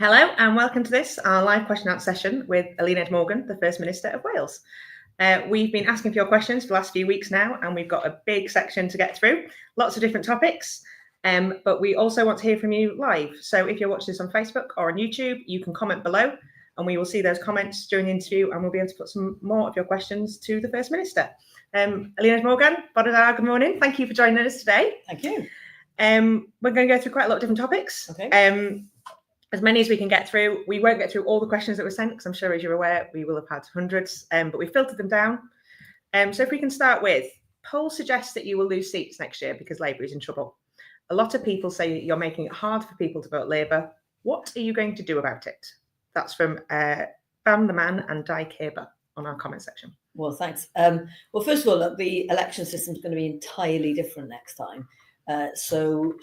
Hello and welcome to this, our live question and answer session with Eluned Morgan, the First Minister of Wales. We've been asking for your questions for the last few weeks now, and we've got a big section to get through, lots of different topics, but we also want to hear from you live. So if you're watching this on Facebook or on YouTube, you can comment below and we will see those comments during the interview and we'll be able to put some more of your questions to the First Minister. Eluned Morgan, good morning. Thank you for joining us today. Thank you. We're going to go through quite a lot of different topics. Okay. As many as we can get through. We won't get through all the questions that were sent because I'm sure, as you're aware, we will have had hundreds, but we filtered them down. So if we can start with, polls suggest that you will lose seats next year because Labour is in trouble. A lot of people say you're making it hard for people to vote Labour. What are you going to do about it? That's from Bam the Man and Di Kerber on our comment section. Well, thanks. Well, first of all, look, the election system is going to be entirely different next time. So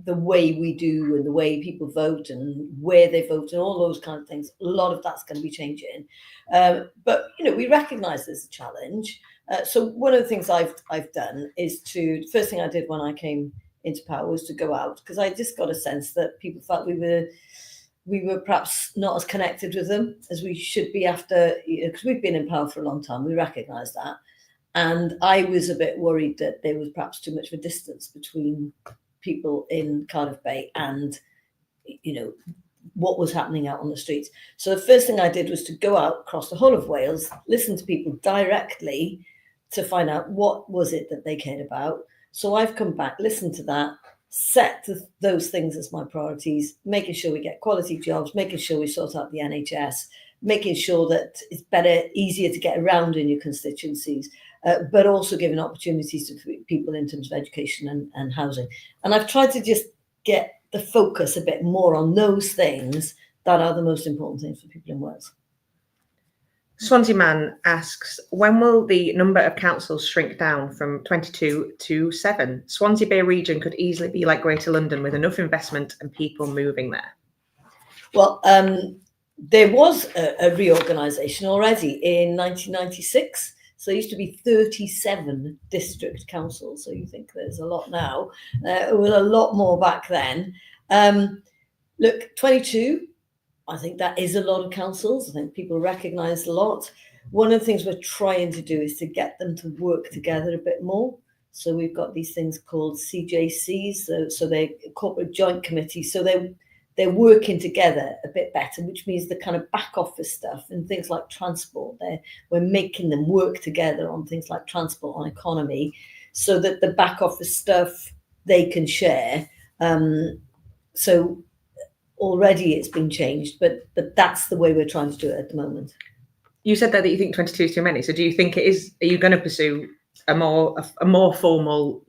the way we do and the way people vote and where they vote and all those kind of things, a lot of that's going to be changing. But we recognise there's a challenge. So one of the things I've done is the first thing I did when I came into power was to go out, because I just got a sense that people felt we were perhaps not as connected with them as we should be after, because we've been in power for a long time. We recognise that. And I was a bit worried that there was perhaps too much of a distance between people in Cardiff Bay and, what was happening out on the streets. So the first thing I did was to go out across the whole of Wales, listen to people directly to find out what was it that they cared about. So I've come back, listened to that, set those things as my priorities, making sure we get quality jobs, making sure we sort out the NHS, making sure that it's easier to get around in your constituencies. But also giving opportunities to people in terms of education and housing. And I've tried to just get the focus a bit more on those things that are the most important things for people in Wales. Swansea Man asks, when will the number of councils shrink down from 22 to 7? Swansea Bay region could easily be like Greater London with enough investment and people moving there. Well, there was a reorganisation already in 1996. So there used to be 37 district councils. So you think there's a lot now. There was a lot more back then. Look, 22, I think that is a lot of councils. I think people recognise a lot. One of the things we're trying to do is to get them to work together a bit more. So we've got these things called CJCs, so they're corporate joint committees. So they're working together a bit better, which means the kind of back office stuff and things like transport, we're making them work together on things like transport, on economy, so that the back office stuff they can share. So already it's been changed, but that's the way we're trying to do it at the moment. You said that you think 22 is too many. So do you think it is? Are you going to pursue a more formal,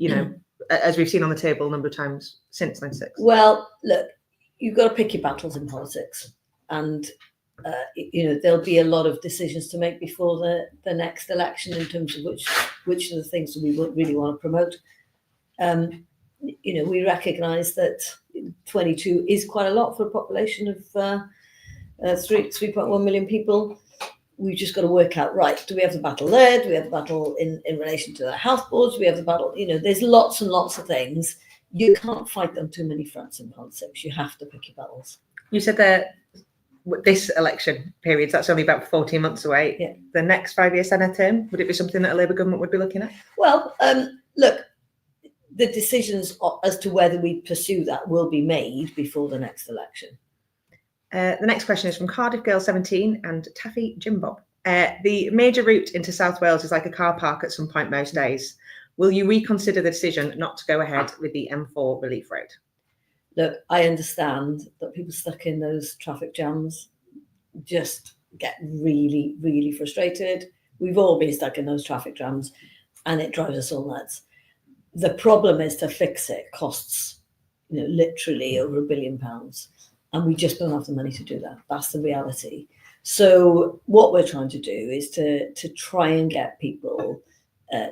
as we've seen on the table a number of times since 96? Well, look, you've got to pick your battles in politics, and there'll be a lot of decisions to make before the next election in terms of which of the things we really want to promote. We recognise that 22 is quite a lot for a population of 3.1 million people. We've just got to work out, right, do we have the battle there? Do we have the battle in relation to the health boards? Do we have the battle? There's lots and lots of things. You can't fight on too many fronts in politics. You have to pick your battles. You said that this election period, that's only about 14 months away. Yeah. The next 5-year Senate term, would it be something that a Labour government would be looking at? Well, look, the decisions as to whether we pursue that will be made before the next election. The next question is from Cardiff Girl 17 and Taffy Jimbob. The major route into South Wales is like a car park at some point most days. Will you reconsider the decision not to go ahead with the M4 relief road? Look, I understand that people stuck in those traffic jams just get really, really frustrated. We've all been stuck in those traffic jams and it drives us all nuts. The problem is to fix it costs, literally over £1 billion. And we just don't have the money to do that. That's the reality. So what we're trying to do is to try and get people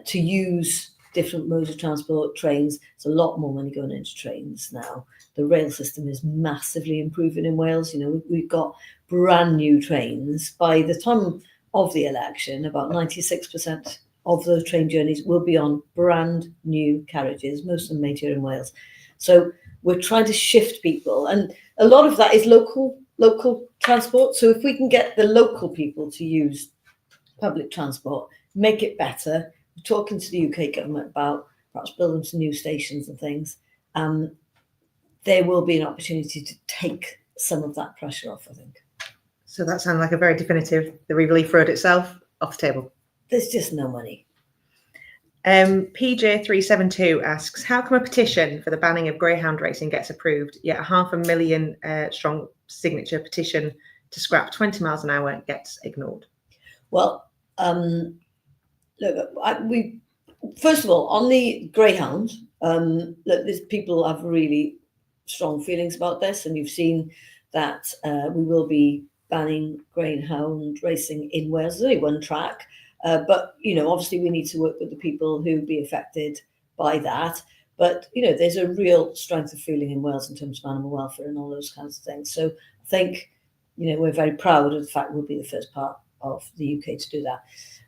to use different modes of transport, trains. There's a lot more money going into trains now. The rail system is massively improving in Wales. We've got brand new trains. By the time of the election, about 96% of those train journeys will be on brand new carriages, most of them made here in Wales. So we're trying to shift people, and a lot of that is local local transport. So if we can get the local people to use public transport, make it better, we're talking to the UK government about perhaps building some new stations and things, there will be an opportunity to take some of that pressure off, I think. So that sounds like a very definitive, the relief road itself, off the table. There's just no money. PJ372 asks, how come a petition for the banning of greyhound racing gets approved, yet a 500,000 strong signature petition to scrap 20 miles an hour gets ignored? Well, look, we first of all, on the greyhound, look, people have really strong feelings about this, and you've seen that we will be banning greyhound racing in Wales. There's only one track. But, obviously we need to work with the people who be affected by that. But, there's a real strength of feeling in Wales in terms of animal welfare and all those kinds of things. So I think, we're very proud of the fact we'll be the first part of the UK to do that.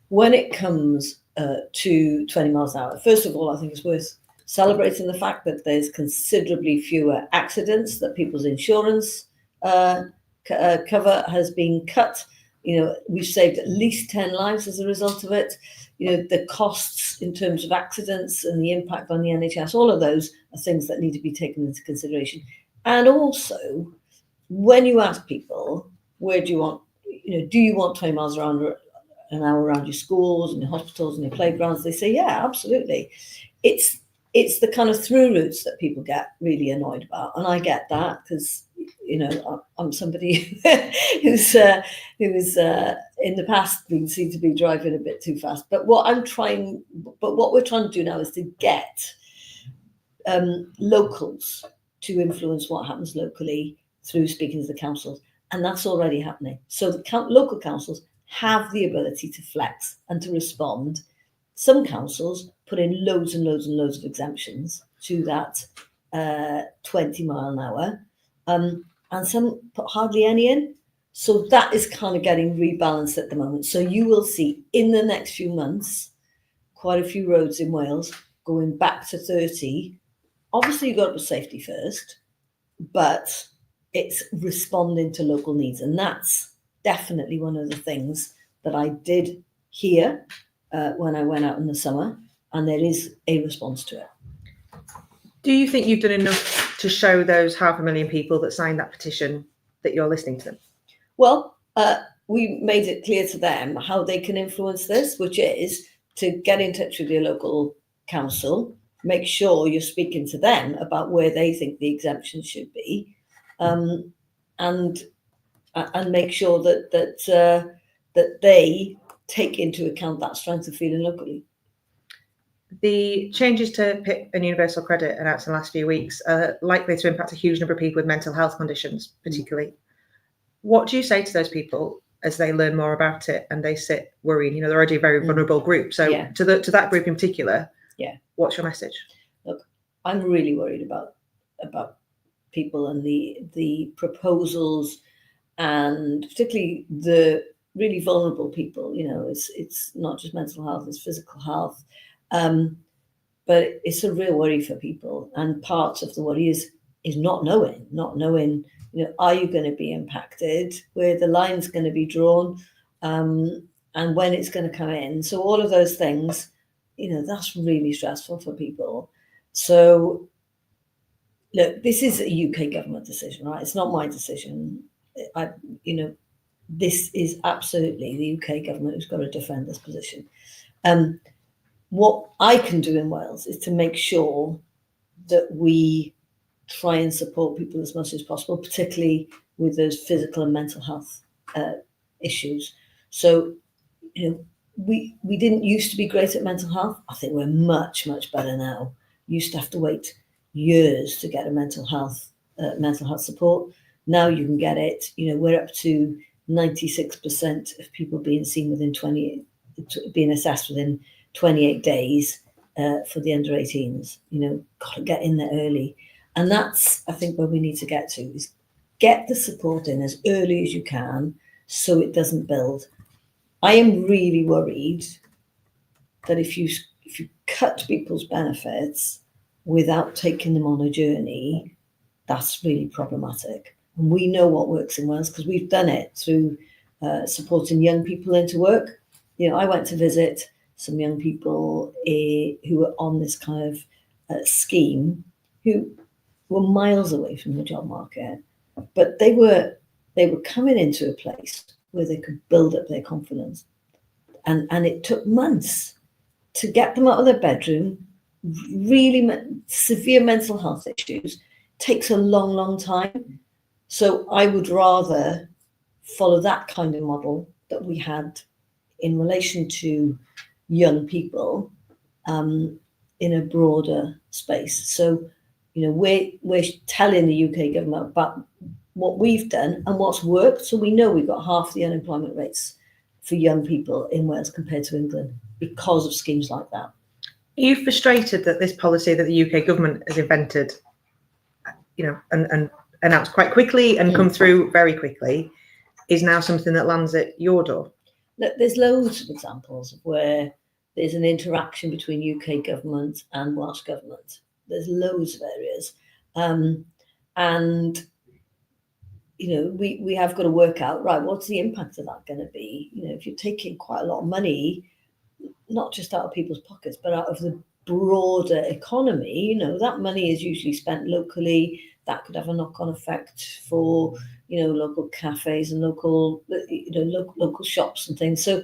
When it comes to 20 miles an hour, first of all, I think it's worth celebrating the fact that there's considerably fewer accidents, that people's insurance cover has been cut. We've saved at least 10 lives as a result of it. The costs in terms of accidents and the impact on the NHS, all of those are things that need to be taken into consideration. And also, when you ask people, where do you want, do you want 20 miles an hour around your schools and your hospitals and your playgrounds? They say, yeah, absolutely. It's the kind of through routes that people get really annoyed about. And I get that because, I'm somebody who's in the past been seen to be driving a bit too fast. But what we're trying to do now is to get locals to influence what happens locally through speaking to the councils. And that's already happening. So the local councils have the ability to flex and to respond. Some councils put in loads and loads and loads of exemptions to that 20 mile an hour. And some put hardly any in. So that is kind of getting rebalanced at the moment. So you will see in the next few months, quite a few roads in Wales going back to 30. Obviously, you've got to put safety first, but it's responding to local needs. And that's definitely one of the things that I did hear when I went out in the summer. And there is a response to it. Do you think you've done enough to show those 500,000 people that signed that petition that you're listening to them? Well, we made it clear to them how they can influence this, which is to get in touch with your local council, make sure you're speaking to them about where they think the exemptions should be, and make sure that they take into account that strength of feeling locally. The changes to PIP and universal credit announced in the last few weeks are likely to impact a huge number of people with mental health conditions, particularly. What do you say to those people as they learn more about it and they sit worried? They're already a very vulnerable group. So to that group in particular, what's your message? Look, I'm really worried about people and the proposals, and particularly the really vulnerable people. It's not just mental health, it's physical health. But it's a real worry for people, and part of the worry is not knowing, are you going to be impacted, where the line's going to be drawn, and when it's going to come in. So all of those things, that's really stressful for people. So look, this is a UK government decision, right? It's not my decision. This is absolutely the UK government who's got to defend this position. What I can do in Wales is to make sure that we try and support people as much as possible, particularly with those physical and mental health issues. So, we didn't used to be great at mental health. I think we're much, much better now. Used to have to wait years to get a mental health support. Now you can get it. We're up to 96% of people being seen being assessed within 28 days for the under 18s. Got to get in there early. And that's, I think, where we need to get to, is get the support in as early as you can so it doesn't build. I am really worried that if you cut people's benefits without taking them on a journey, that's really problematic. And we know what works in Wales because we've done it through supporting young people into work. I went to visit some young people who were on this kind of scheme who were miles away from the job market, but they were coming into a place where they could build up their confidence. And it took months to get them out of their bedroom. Really severe mental health issues takes a long, long time. So I would rather follow that kind of model that we had in relation to young people in a broader space. So, we're telling the UK government about what we've done and what's worked. So we know we've got half the unemployment rates for young people in Wales compared to England because of schemes like that. Are you frustrated that this policy that the UK government has invented, and announced quite quickly and come through very quickly, is now something that lands at your door? Look, there's loads of examples of where there's an interaction between UK government and Welsh government. There's loads of areas. And we have got to work out, right, what's the impact of that going to be? If you're taking quite a lot of money, not just out of people's pockets, but out of the broader economy, that money is usually spent locally. That could have a knock-on effect for, local cafes and local shops and things. So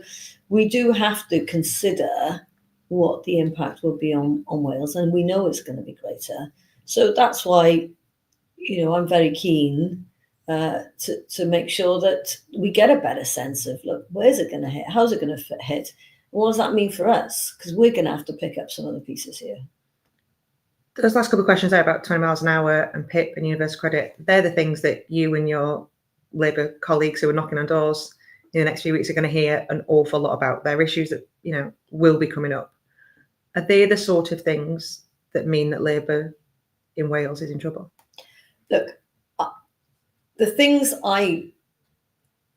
we do have to consider what the impact will be on Wales, and we know it's going to be greater. So that's why, I'm very keen to make sure that we get a better sense of, look, where's it going to hit? How's it going to hit? What does that mean for us? Because we're going to have to pick up some of the pieces here. Those last couple of questions there about 20 miles an hour and PIP and universal credit, they're the things that you and your Labour colleagues who are knocking on doors in the next few weeks are going to hear an awful lot about. They're issues that, will be coming up. Are they the sort of things that mean that Labour in Wales is in trouble? Look, the things I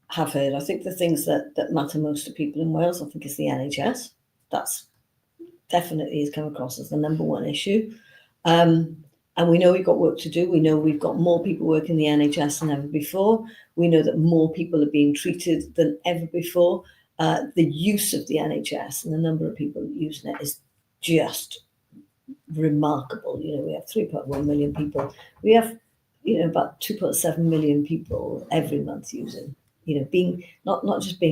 have heard, I think the things that matter most to people in Wales, I think, is the NHS. That's definitely has come across as the number one issue. And we know we've got work to do. We know we've got more people working the NHS than ever before. We know that more people are being treated than ever before. The use of the NHS and the number of people using it is just remarkable. We have 3.1 million people. We have, about 2.7 million people every month using, being not just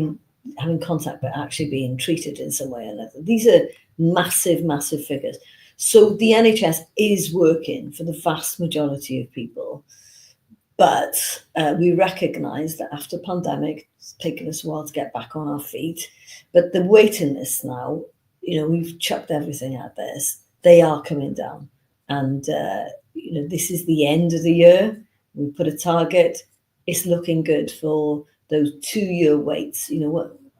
having contact, but actually being treated in some way or another. These are massive, massive figures. So the NHS is working for the vast majority of people. But we recognise that after pandemic, it's taken us a while to get back on our feet. But the waiting list now, we've chucked everything at this. They are coming down. And, this is the end of the year. We put a target. It's looking good for those 2-year waits.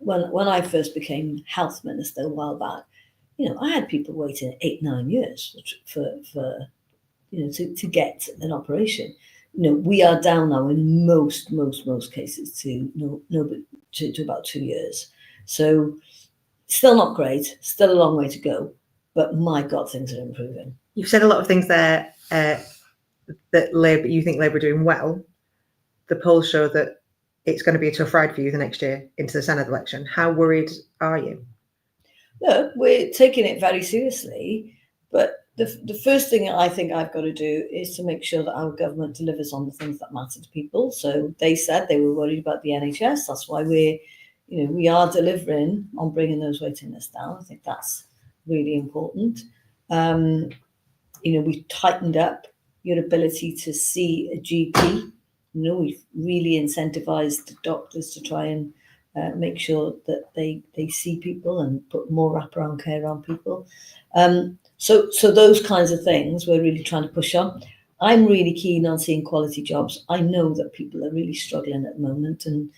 When I first became health minister a while back, I had people waiting 8-9 years for to get an operation. We are down now in most cases to about 2 years. So still not great, still a long way to go, but my God, things are improving. You've said a lot of things there that you think Labour are doing well. The polls show that it's going to be a tough ride for you the next year into the Senate election. How worried are you? Look, we're taking it very seriously, but the first thing I think I've got to do is to make sure that our government delivers on the things that matter to people. So they said they were worried about the NHS. That's why we are delivering on bringing those waiting lists down. I think that's really important. We've tightened up your ability to see a GP. We've really incentivized the doctors to try and make sure that they see people and put more wraparound care on people. So those kinds of things we're really trying to push on. I'm really keen on seeing quality jobs. I know that people are really struggling at the moment. And,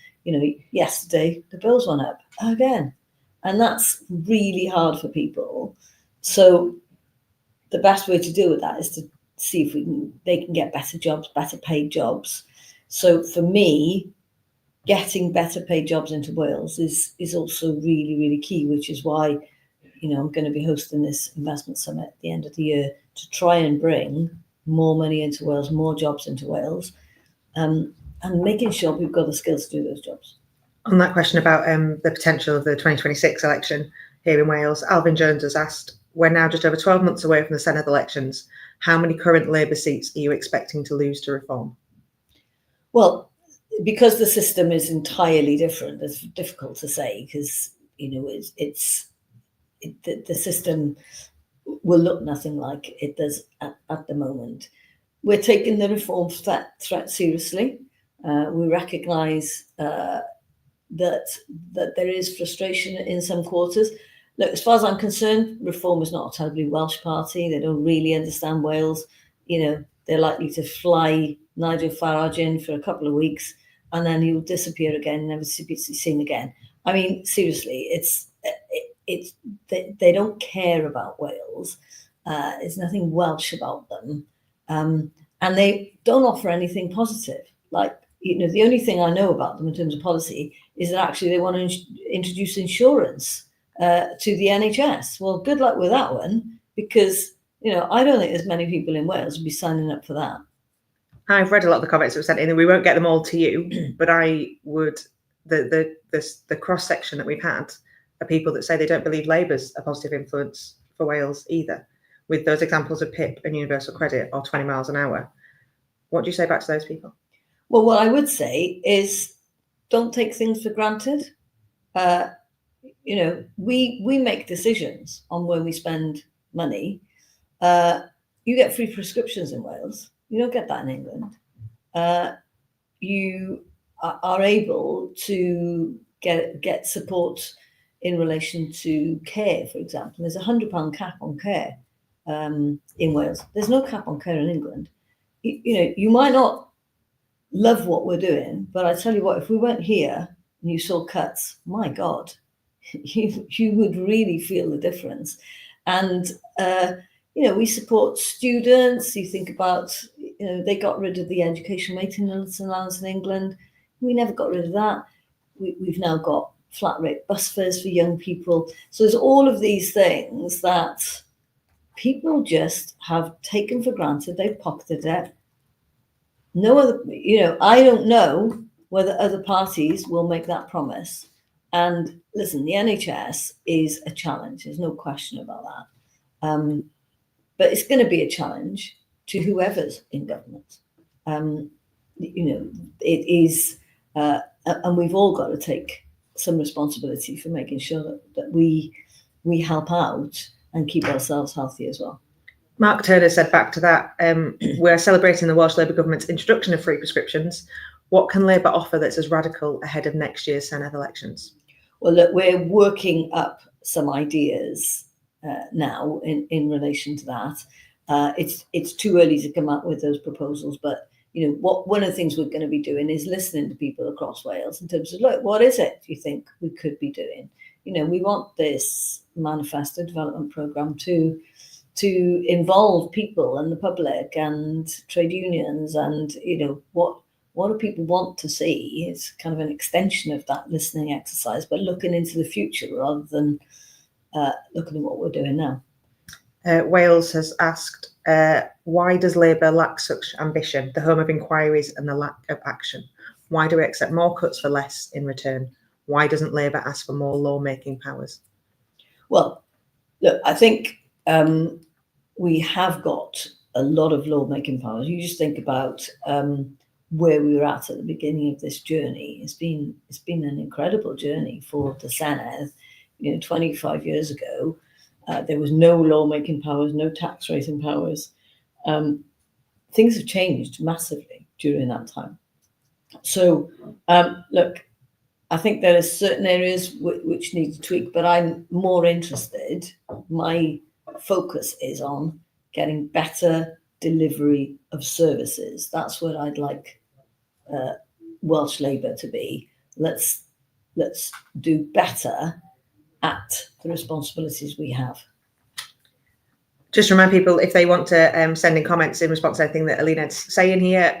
yesterday the bills went up again. And that's really hard for people. So the best way to deal with that is to see if they can get better jobs, better paid jobs. So for me, getting better paid jobs into Wales is also really, really key, which is why, I'm going to be hosting this investment summit at the end of the year to try and bring more money into Wales, more jobs into Wales. and making sure we've got the skills to do those jobs. On that question about the potential of the 2026 election here in Wales, Alvin Jones has asked, we're now just over 12 months away from the Senedd elections. How many current Labour seats are you expecting to lose to Reform? Well, because the system is entirely different, it's difficult to say, because the system will look nothing like it does at the moment. We're taking the Reform threat seriously. We recognise that there is frustration in some quarters. Look, as far as I'm concerned, Reform is not a terribly Welsh party. They don't really understand Wales. They're likely to fly Nigel Farage in for a couple of weeks, and then he'll disappear again, never to be seen again. I mean, seriously, they don't care about Wales. There's nothing Welsh about them, and they don't offer anything positive. Like, the only thing I know about them in terms of policy is that actually they want to introduce insurance to the NHS. Well, good luck with that one, because I don't think there's many people in Wales would be signing up for that. I've read a lot of the comments that were sent in, and we won't get them all to you, but I would, the cross section that we've had are people that say they don't believe Labour's a positive influence for Wales either, with those examples of PIP and universal credit or 20 miles an hour. What do you say back to those people? Well, what I would say is, don't take things for granted. We make decisions on where we spend money. You get free prescriptions in Wales. You don't get that in England. You are able to get support in relation to care, for example. There's a £100 cap on care in Wales. There's no cap on care in England. You might not love what we're doing, but I tell you what, if we weren't here and you saw cuts, my God, you would really feel the difference. And we support students. You think about, they got rid of the education maintenance allowance in England. We never got rid of that. We've now got flat rate bus fares for young people. So there's all of these things that people just have taken for granted. They've pocketed it. No other, I don't know whether other parties will make that promise. And listen, the NHS is a challenge. There's no question about that. But it's going to be a challenge to whoever's in government. It is, and we've all got to take some responsibility for making sure that we help out and keep ourselves healthy as well. Mark Turner said back to that, we're celebrating the Welsh Labour government's introduction of free prescriptions. What can Labour offer that's as radical ahead of next year's Senedd elections? Well, look, we're working up some ideas now in relation to that. It's too early to come up with those proposals, but one of the things we're going to be doing is listening to people across Wales in terms of, look, what is it you think we could be doing? We want this manifesto development programme to involve people and the public and trade unions, and what do people want to see? It's kind of an extension of that listening exercise, but looking into the future rather than looking at what we're doing now. Wales has asked, why does Labour lack such ambition, the home of inquiries and the lack of action? Why do we accept more cuts for less in return? Why doesn't Labour ask for more lawmaking powers? Well, look, I think we have got a lot of lawmaking powers. You just think about where we were at the beginning of this journey. It's been an incredible journey for the Senedd. 25 years ago, there was no lawmaking powers, no tax raising powers. Things have changed massively during that time. So, look, I think there are certain areas which need to tweak, but I'm more interested. My focus is on getting better delivery of services. That's what I'd like Welsh Labour to be. Let's do better at the responsibilities we have. Just remind people, if they want to send in comments in response to anything that Eluned's saying here,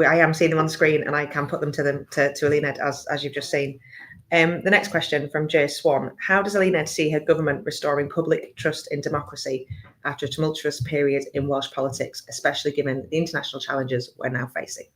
I am seeing them on the screen and I can put them to Eluned as you've just seen. The next question from Jay Swan. How does Eluned see her government restoring public trust in democracy after a tumultuous period in Welsh politics, especially given the international challenges we're now facing?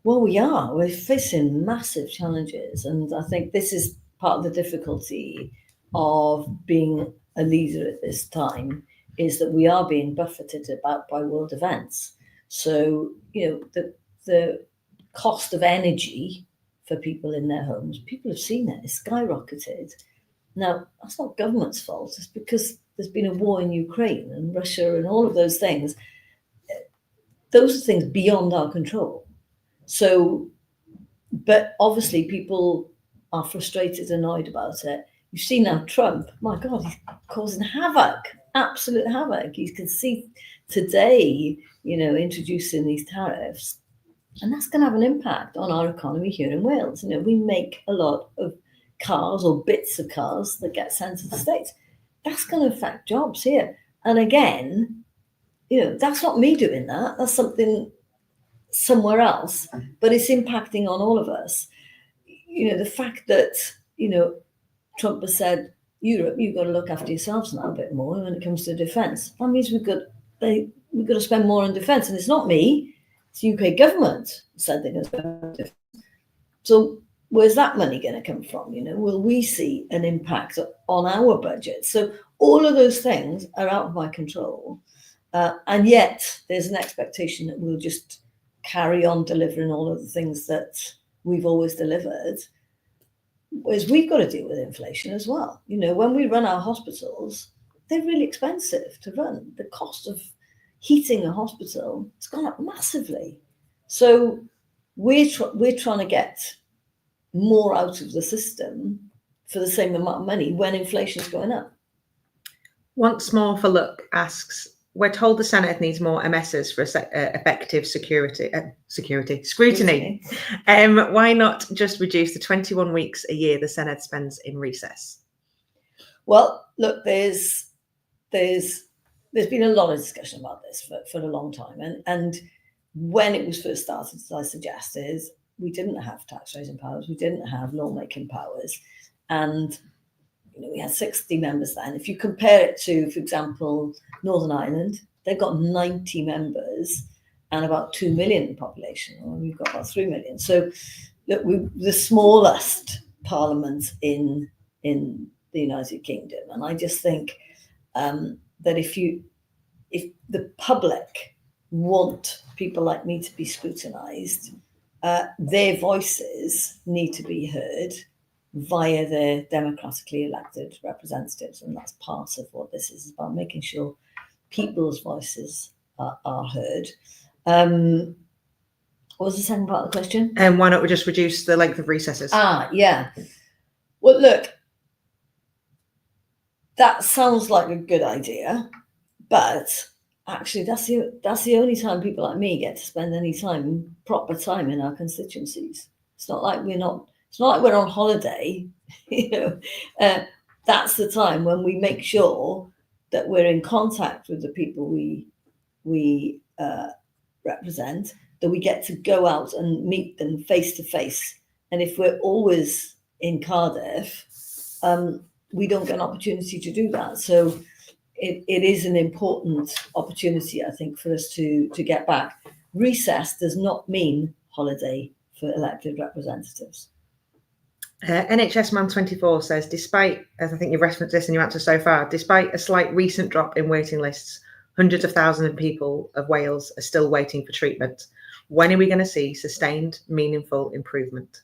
Well, we are. We're facing massive challenges, and I think this is part of the difficulty of being a leader at this time, is that we are being buffeted about by world events. So, the cost of energy for people in their homes, people have seen it, it's skyrocketed. Now, that's not government's fault. It's because there's been a war in Ukraine and Russia and all of those things. Those are things beyond our control. So, but obviously people are frustrated, annoyed about it. You see now Trump, my God, he's causing havoc, absolute havoc. You can see today, introducing these tariffs, and that's going to have an impact on our economy here in Wales. We make a lot of cars or bits of cars that get sent to the States. That's going to affect jobs here. And again, that's not me doing that. That's something somewhere else, but it's impacting on all of us. The fact that, Trump has said, Europe, you've got to look after yourselves now a bit more when it comes to defence. That means we've got to spend more on defence. And it's not me, it's the UK government said they're going to spend on defence. So where's that money going to come from? Will we see an impact on our budget? So all of those things are out of my control. And yet there's an expectation that we'll just carry on delivering all of the things that we've always delivered. Whereas we've got to deal with inflation as well. When we run our hospitals, they're really expensive to run. The cost of heating a hospital has gone up massively. So we're trying to get more out of the system for the same amount of money when inflation is going up. Once More for Luck asks, we're told the Senate needs more MSs for effective scrutiny. Why not just reduce the 21 weeks a year the Senate spends in recess? Well, look, there's been a lot of discussion about this for a long time. And when it was first started, as I suggested, we didn't have tax raising powers, we didn't have lawmaking powers. And we had 60 members then. If you compare it to, for example, Northern Ireland, they've got 90 members and about 2 million in population. Well, we've got about 3 million. So look, we're the smallest parliament in the United Kingdom. And I just think that if the public want people like me to be scrutinised, their voices need to be heard via their democratically elected representatives. And that's part of what this is about, making sure people's voices are heard. What was the second part of the question? And why not we just reduce the length of recesses? Yeah. Well, look, that sounds like a good idea, but actually that's the only time people like me get to spend any proper time in our constituencies. It's not like we're on holiday. That's the time when we make sure that we're in contact with the people we represent, that we get to go out and meet them face to face. And if we're always in Cardiff, we don't get an opportunity to do that. So it is an important opportunity, I think, for us to get back. Recess does not mean holiday for elected representatives. NHS Man 24 says, despite, as I think you've referenced this in your answer so far, despite a slight recent drop in waiting lists, hundreds of thousands of people of Wales are still waiting for treatment. When are we going to see sustained, meaningful improvement?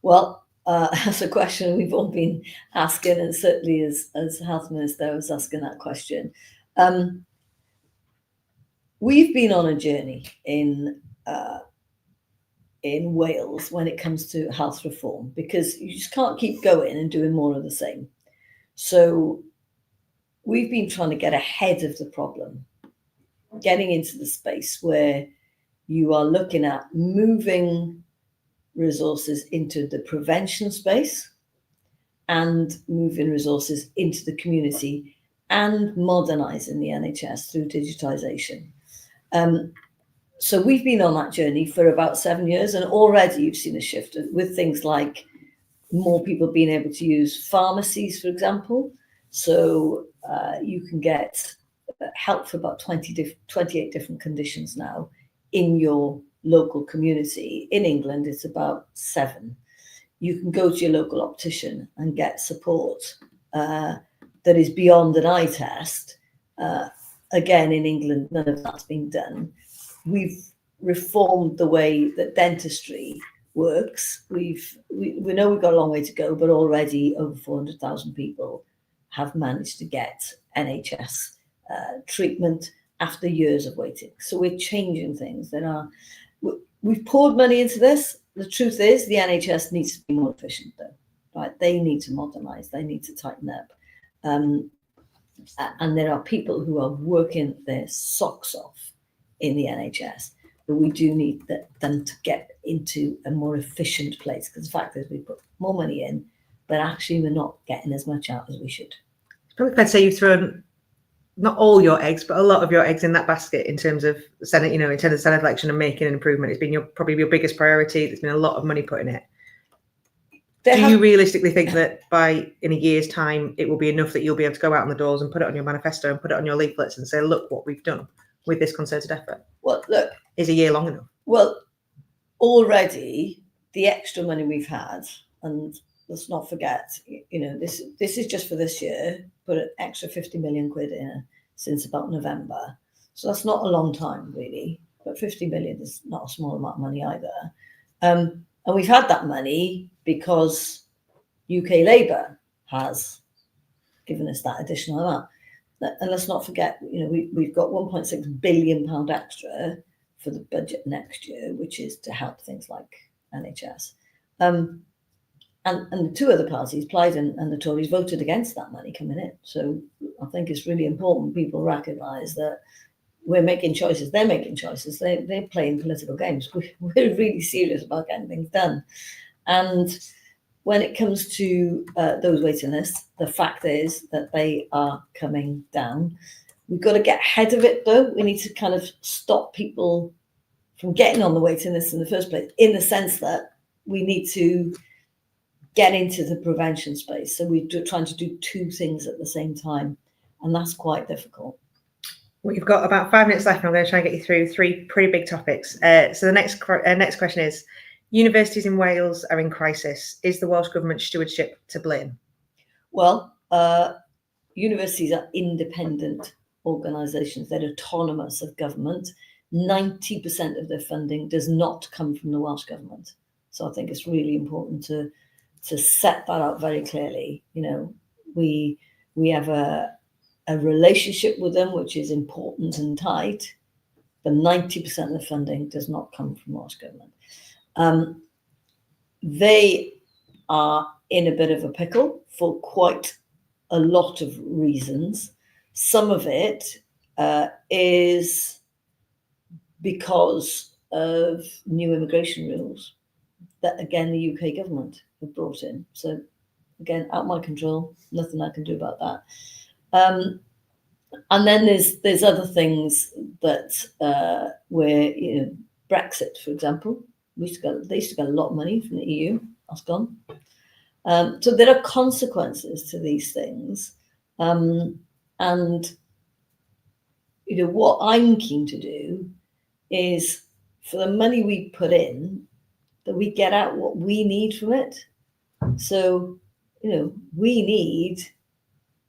Well, that's a question we've all been asking, and certainly as Health Minister, I was asking that question. We've been on a journey in Wales when it comes to health reform, because you just can't keep going and doing more of the same. So we've been trying to get ahead of the problem, getting into the space where you are looking at moving resources into the prevention space and moving resources into the community and modernising the NHS through digitisation. So we've been on that journey for about 7 years, and already you've seen a shift with things like more people being able to use pharmacies, for example. So you can get help for about 28 different conditions now in your local community. In England, it's about 7. You can go to your local optician and get support that is beyond an eye test. Again, in England, none of that's been done. We've reformed the way that dentistry works. We know we've got a long way to go, but already over 400,000 people have managed to get NHS treatment after years of waiting. So we're changing things. We've poured money into this. The truth is the NHS needs to be more efficient though, right? They need to modernise, they need to tighten up. And there are people who are working their socks off in the NHS, but we do need them to get into a more efficient place, because the fact is we put more money in, but actually we're not getting as much out as we should. It's probably fair to say you've thrown not all your eggs, but a lot of your eggs in that basket in terms of Senate, in terms of Senate election and making an improvement. It's been probably your biggest priority. There's been a lot of money put in it. Do you realistically think that in a year's time, it will be enough that you'll be able to go out on the doors and put it on your manifesto and put it on your leaflets and say, look what we've done with this concerted effort? Well, look. Is a year long enough? Well, already the extra money we've had, and let's not forget, this is just for this year, put an extra 50 million quid in since about November. So that's not a long time, really. But 50 million is not a small amount of money either. And we've had that money because UK Labour has given us that additional amount. And let's not forget, we've got £1.6 billion extra for the budget next year, which is to help things like NHS. And the two other parties, Plaid and the Tories, voted against that money coming in. So I think it's really important people recognise that we're making choices, they're making choices, they're playing political games. We're really serious about getting things done. And when it comes to those waiting lists, the fact is that they are coming down. We've got to get ahead of it, though. We need to kind of stop people from getting on the waiting list in the first place, in the sense that we need to get into the prevention space. So we're trying to do 2 things at the same time, and that's quite difficult. We've got about 5 minutes left, and I'm going to try and get you through 3 pretty big topics. So the next question is, universities in Wales are in crisis. Is the Welsh Government stewardship to blame? Well, universities are independent organisations. They're autonomous of government. 90% of their funding does not come from the Welsh Government. So I think it's really important to set that out very clearly. We have a relationship with them, which is important and tight, but 90% of the funding does not come from Welsh Government. They are in a bit of a pickle for quite a lot of reasons. Some of it is because of new immigration rules that, again, the UK government have brought in. So, again, out of my control, nothing I can do about that. And then there's other things that where, Brexit, for example, they used to get a lot of money from the EU. That's gone. So there are consequences to these things. And, what I'm keen to do is, for the money we put in, that we get out what we need from it. So, we need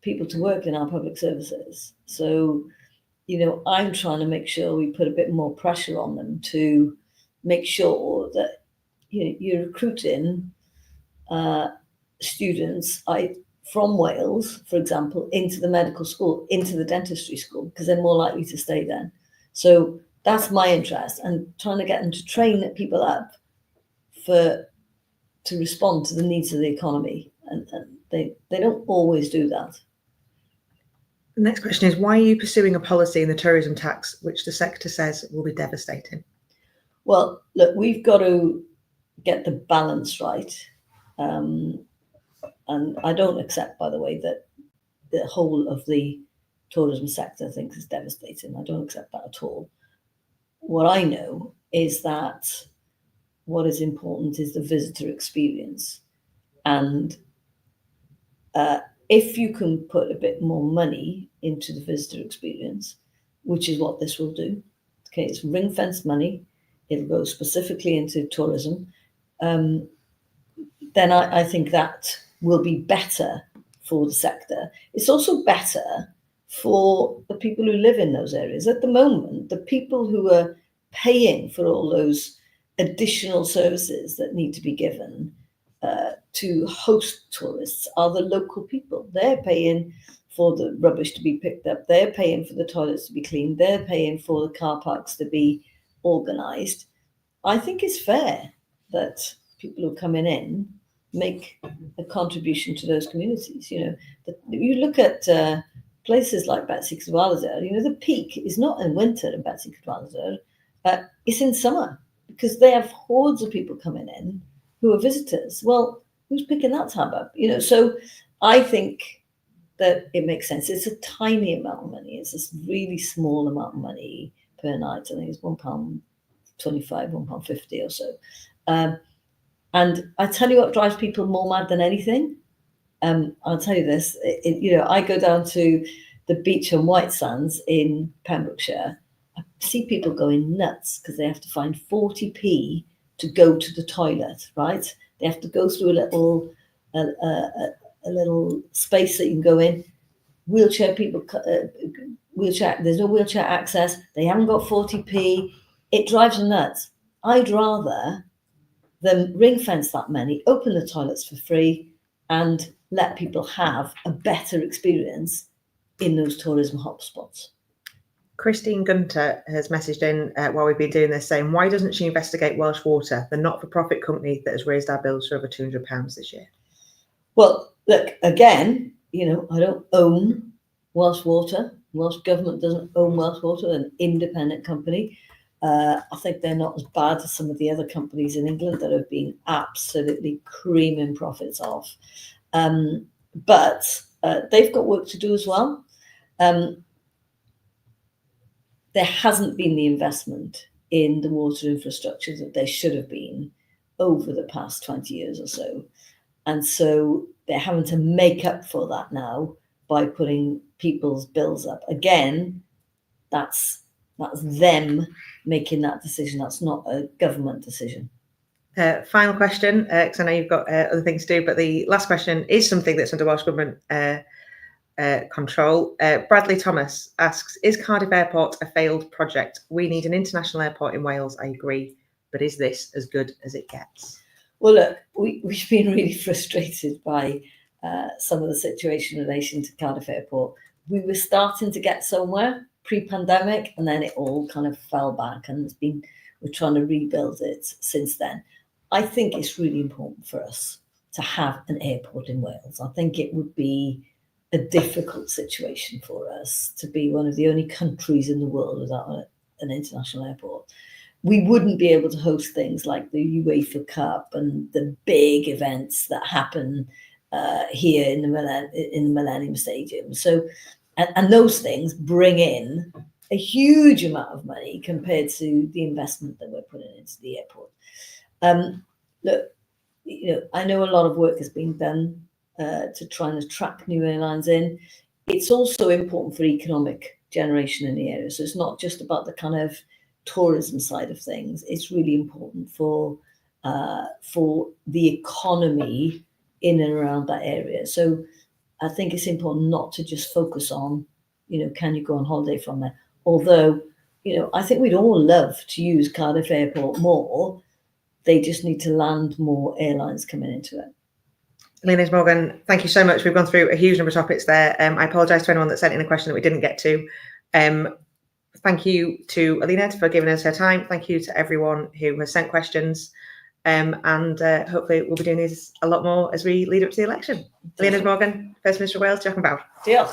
people to work in our public services. So, I'm trying to make sure we put a bit more pressure on them to make sure that you're recruiting students from Wales, for example, into the medical school, into the dentistry school, because they're more likely to stay there. So that's my interest, and trying to get them to train people up to respond to the needs of the economy. And they don't always do that. The next question is, why are you pursuing a policy in the tourism tax, which the sector says will be devastating? Well, look, we've got to get the balance right. And I don't accept, by the way, that the whole of the tourism sector thinks is devastating. I don't accept that at all. What I know is that what is important is the visitor experience. And if you can put a bit more money into the visitor experience, which is what this will do, okay, it's ring-fenced money. it'll go specifically into tourism, then I think that will be better for the sector. It's also better for the people who live in those areas. At the moment, the people who are paying for all those additional services that need to be given to host tourists are the local people. They're paying for the rubbish to be picked up. They're paying for the toilets to be cleaned. They're paying for the car parks to be organised. I think it's fair that people who are coming in make a contribution to those communities. You look at places like Betsy Cadwaladr, the peak is not in winter in Betsy Cadwaladr, it's in summer, because they have hordes of people coming in who are visitors. Well, who's picking that tab up? So I think that it makes sense. It's a tiny amount of money. It's a really small amount of money per night. I think it's £1.25, £1.50 or so. And I tell you what drives people more mad than anything. I'll tell you this. I go down to the beach on White Sands in Pembrokeshire. I see people going nuts because they have to find 40p to go to the toilet. Right? They have to go through a little space that you can go in. Wheelchair people, there's no wheelchair access. They haven't got 40p. It drives them nuts. I'd rather them ring fence that money, open the toilets for free, and let people have a better experience in those tourism hotspots. Christine Gunter has messaged in while we've been doing this, saying, why doesn't she investigate Welsh Water, the not-for-profit company that has raised our bills for over £200 this year? Well, look, again, I don't own Welsh Water. Welsh government doesn't own Welsh Water, an independent company. I think they're not as bad as some of the other companies in England that have been absolutely creaming profits off. But they've got work to do as well. There hasn't been the investment in the water infrastructure that there should have been over the past 20 years or so. And so they're having to make up for that now by putting people's bills up. Again, that's them making that decision. That's not a government decision. Final question, because I know you've got other things to do, but the last question is something that's under Welsh Government control. Bradley Thomas asks, is Cardiff Airport a failed project? We need an international airport in Wales, I agree, but is this as good as it gets? Well, look, we've been really frustrated by some of the situation in relation to Cardiff Airport. We were starting to get somewhere pre-pandemic, and then it all kind of fell back, and we're trying to rebuild it since then. I think it's really important for us to have an airport in Wales. I think it would be a difficult situation for us to be one of the only countries in the world without an international airport. We wouldn't be able to host things like the UEFA Cup and the big events that happen here in the Millennium Stadium. So, and those things bring in a huge amount of money compared to the investment that we're putting into the airport. Look, I know a lot of work has been done to try and attract new airlines in. It's also important for economic generation in the area. So it's not just about the kind of tourism side of things. It's really important for the economy in and around that area. So I think it's important not to just focus on, can you go on holiday from there? Although, I think we'd all love to use Cardiff Airport more. They just need to land more airlines coming into it. Eluned Morgan, thank you so much. We've gone through a huge number of topics there. I apologise to anyone that sent in a question that we didn't get to. Thank you to Eluned for giving us her time. Thank you to everyone who has sent questions. And hopefully we'll be doing this a lot more as we lead up to the election. Eluned Morgan, First Minister of Wales, Jack and Bow. Deal.